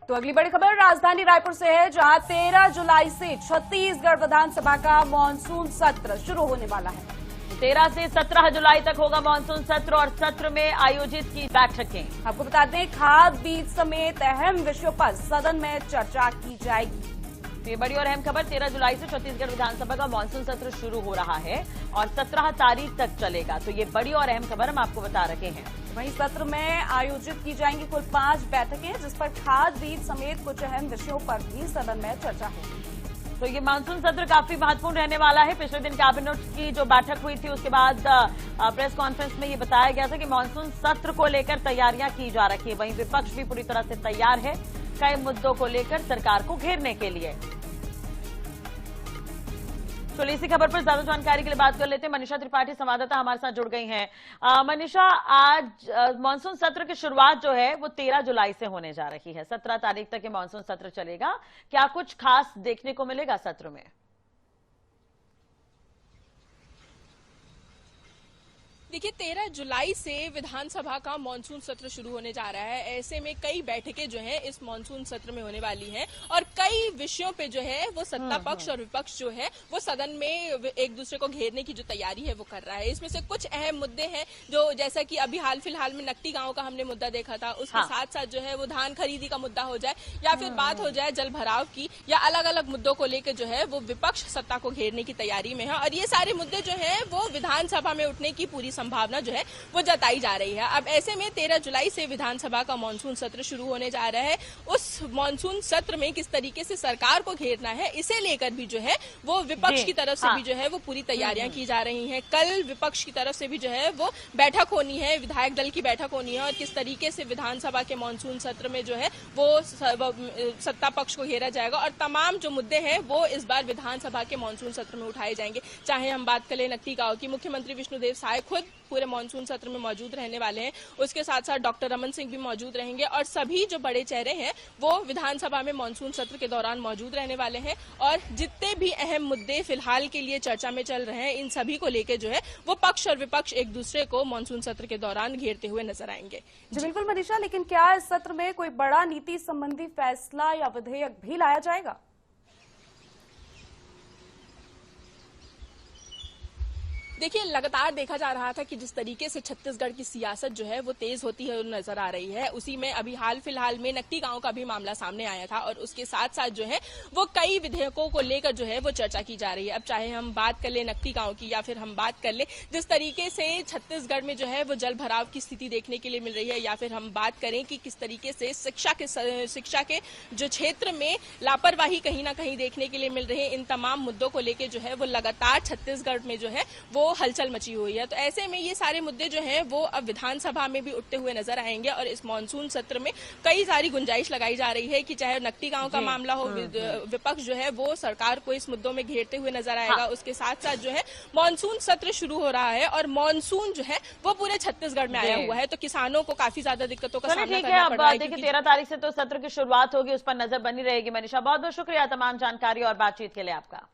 तो अगली बड़ी खबर राजधानी रायपुर से है, जहां 13 जुलाई से छत्तीसगढ़ विधानसभा का मानसून सत्र शुरू होने वाला है। 13 से 17 जुलाई तक होगा मानसून सत्र और सत्र में आयोजित की बैठकें। आपको बता दें, खाद बीज समेत अहम विषयों पर सदन में चर्चा की जाएगी। तो ये बड़ी और अहम खबर, 13 जुलाई से छत्तीसगढ़ विधानसभा का मानसून सत्र शुरू हो रहा है और 17 तारीख तक चलेगा। तो ये बड़ी और अहम खबर हम आपको बता रखे हैं। वहीं सत्र में आयोजित की जाएंगी कुल 5 बैठकें, जिस पर खाद बीज समेत कुछ अहम विषयों पर भी सदन में चर्चा होगी। तो ये मानसून सत्र काफी महत्वपूर्ण रहने वाला है। पिछले दिन कैबिनेट की जो बैठक हुई थी उसके बाद प्रेस कॉन्फ्रेंस में ये बताया गया था कि मानसून सत्र को लेकर तैयारियां की जा रही है। वहीं विपक्ष भी पूरी तरह से तैयार है कई मुद्दों को लेकर सरकार को घेरने के लिए। चलिए इसी खबर पर ज्यादा जानकारी के लिए बात कर लेते हैं। मनीषा त्रिपाठी संवाददाता हमारे साथ जुड़ गई हैं। मनीषा, आज मानसून सत्र की शुरुआत जो है वो 13 जुलाई से होने जा रही है। 17 तारीख तक ये मानसून सत्र चलेगा। क्या कुछ खास देखने को मिलेगा सत्र में? देखिए, 13 जुलाई से विधानसभा का मानसून सत्र शुरू होने जा रहा है। ऐसे में कई बैठकें जो हैं इस मानसून सत्र में होने वाली हैं और कई विषयों पे जो है वो सत्ता पक्ष और विपक्ष जो है वो सदन में एक दूसरे को घेरने की जो तैयारी है वो कर रहा है। इसमें से कुछ अहम मुद्दे हैं जो, जैसा कि अभी हाल फिलहाल में नकटी गांव का हमने मुद्दा देखा था, उसके साथ साथ जो है वो धान खरीदी का मुद्दा हो जाए या फिर बात हो जाए जल भराव की, या अलग अलग मुद्दों को लेकर जो है वो विपक्ष सत्ता को घेरने की तैयारी में है। और ये सारे मुद्दे जो है वो विधानसभा में उठने की पूरी संभावना जो है वो जताई जा रही है। अब ऐसे में 13 जुलाई से विधानसभा का मानसून सत्र शुरू होने जा रहा है। उस मानसून सत्र में किस तरीके से सरकार को घेरना है, इसे लेकर भी जो है वो विपक्ष की तरफ से भी जो है वो पूरी तैयारियां की जा रही हैं। कल विपक्ष की तरफ से भी जो है वो बैठक होनी है, विधायक दल की बैठक होनी है और किस तरीके से विधानसभा के मानसून सत्र में जो है वो सत्ता पक्ष को घेरा जाएगा और तमाम जो मुद्दे हैं वो इस बार विधानसभा के मानसून सत्र में उठाए जाएंगे। चाहे हम बात करें नकटी गांव की, मुख्यमंत्री विष्णुदेव साय खुद पूरे मानसून सत्र में मौजूद रहने वाले हैं। उसके साथ साथ डॉक्टर रमन सिंह भी मौजूद रहेंगे और सभी जो बड़े चेहरे हैं वो विधानसभा में मानसून सत्र के दौरान मौजूद रहने वाले हैं और जितने भी अहम मुद्दे फिलहाल के लिए चर्चा में चल रहे हैं इन सभी को लेकर जो है वो पक्ष और विपक्ष एक दूसरे को मानसून सत्र के दौरान घेरते हुए नजर आएंगे। जी बिल्कुल मनीषा, लेकिन क्या इस सत्र में कोई बड़ा नीति संबंधी फैसला या विधेयक भी लाया जाएगा? देखिए, लगातार देखा जा रहा था कि जिस तरीके से छत्तीसगढ़ की सियासत जो है वो तेज होती है नजर आ रही है, उसी में अभी हाल फिलहाल में नकटी गांव का भी मामला सामने आया था और उसके साथ साथ जो है वो कई विधेयकों को लेकर जो है वो चर्चा की जा रही है। अब चाहे हम बात कर ले नकटी गांव की या फिर हम बात कर ले जिस तरीके से छत्तीसगढ़ में जो है वो जल भराव की स्थिति देखने के लिए मिल रही है, या फिर हम बात करें कि किस तरीके से शिक्षा के जो क्षेत्र में लापरवाही कहीं ना कहीं देखने के लिए मिल रही है, इन तमाम मुद्दों को लेकर जो है वो लगातार छत्तीसगढ़ में जो है वो हलचल मची हुई है। तो ऐसे में ये सारे मुद्दे जो हैं वो अब विधानसभा में भी उठते हुए नजर आएंगे और इस मानसून सत्र में कई सारी गुंजाइश लगाई जा रही है कि चाहे नकटी गांव का मामला हो, विपक्ष जो है वो सरकार को इस मुद्दों में घेरते हुए नजर आएगा। उसके साथ साथ जो है मानसून सत्र शुरू हो रहा है और मानसून जो है वो पूरे छत्तीसगढ़ में आया हुआ है, तो किसानों को काफी ज्यादा दिक्कतों का सामना करना पड़ रहा है। देखिए 13 तारीख से तो सत्र की शुरुआत होगी, उस पर नजर बनी रहेगी। मनीषा, बहुत बहुत शुक्रिया तमाम जानकारी और बातचीत के लिए आपका।